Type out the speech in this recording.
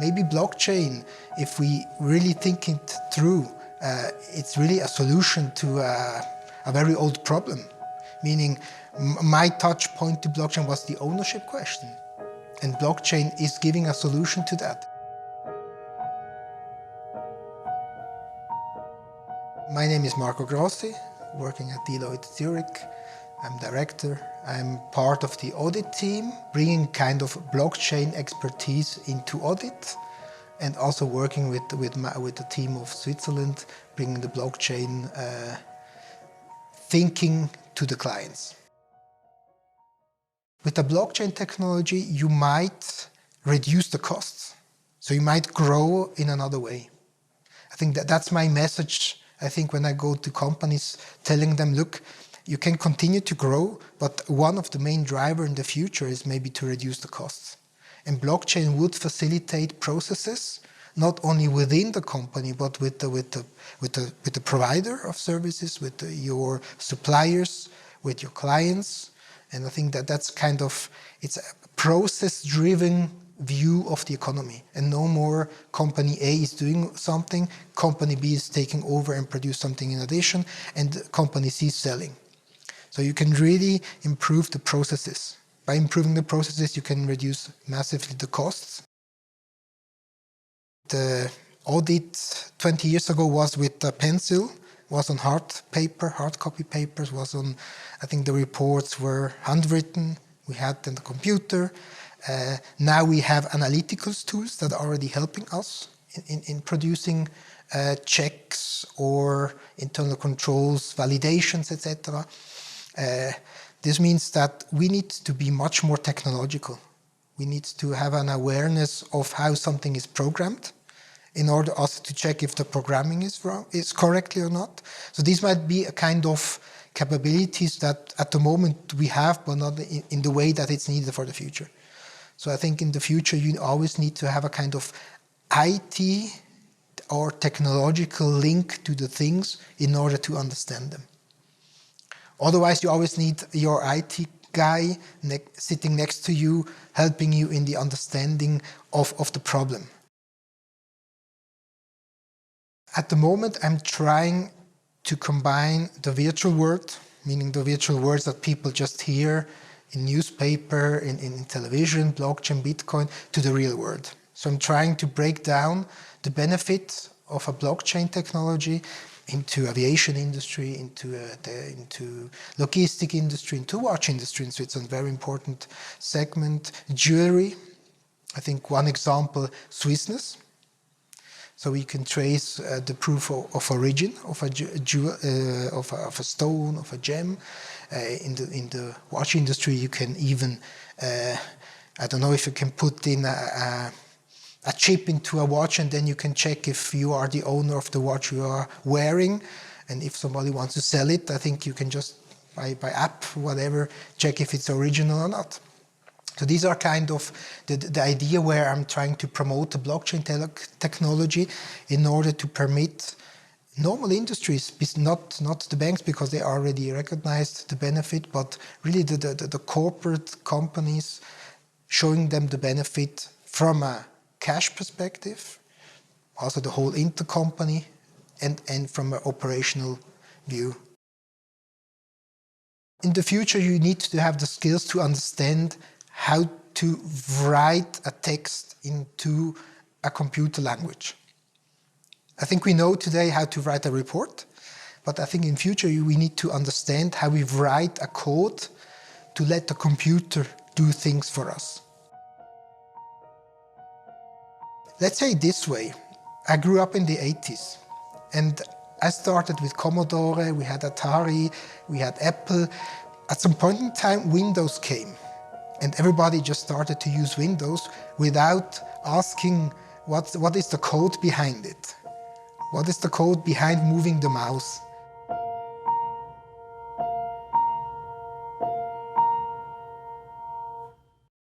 Maybe blockchain, if we really think it through, it's really a solution to a very old problem. Meaning, my touch point to blockchain was the ownership question. And blockchain is giving a solution to that. My name is Marco Grossi, working at Deloitte Zurich. I'm director. I'm part of the audit team, bringing kind of blockchain expertise into audit, and also working with the team of Switzerland, bringing the blockchain thinking to the clients. With the blockchain technology, you might reduce the costs. So you might grow in another way. I think that's my message. I think when I go to companies telling them, look, you can continue to grow, but one of the main drivers in the future is maybe to reduce the costs. And blockchain would facilitate processes, not only within the company, but with the provider of services, with your suppliers, with your clients. And I think that's kind of, it's a process-driven view of the economy. And no more company A is doing something, company B is taking over and produce something in addition, and company C is selling. So you can really improve the processes. By improving the processes, you can reduce massively the costs. The audit 20 years ago was with a pencil, was on hard paper, hard copy papers, was on, I think the reports were handwritten, we had them on the computer. Now we have analytical tools that are already helping us in producing checks or internal controls, validations, etc. This means that we need to be much more technological. We need to have an awareness of how something is programmed in order also to check if the programming is correctly or not. So these might be a kind of capabilities that at the moment we have, but not in the way that it's needed for the future. So I think in the future you always need to have a kind of IT or technological link to the things in order to understand them. Otherwise, you always need your IT guy sitting next to you, helping you in the understanding of the problem. At the moment, I'm trying to combine the virtual world, meaning the virtual words that people just hear in newspaper, in television, blockchain, Bitcoin, to the real world. So I'm trying to break down the benefits of a blockchain technology into aviation industry, into logistic industry, into watch industry in Switzerland, very important segment. Jewelry, I think one example, Swissness. So we can trace the proof of origin of a stone, of a gem. In the watch industry, you can even, I don't know if you can put in a chip into a watch, and then you can check if you are the owner of the watch you are wearing. And if somebody wants to sell it, I think you can just, by app, whatever, check if it's original or not. So these are kind of the idea where I'm trying to promote the blockchain technology in order to permit normal industries, not the banks because they already recognized the benefit, but really the corporate companies, showing them the benefit from a cash perspective, also the whole intercompany, and from an operational view. In the future, you need to have the skills to understand how to write a text into a computer language. I think we know today how to write a report, but I think in future we need to understand how we write a code to let the computer do things for us. Let's say it this way, I grew up in the 80s and I started with Commodore, we had Atari, we had Apple. At some point in time, Windows came and everybody just started to use Windows without asking what is the code behind it. What is the code behind moving the mouse?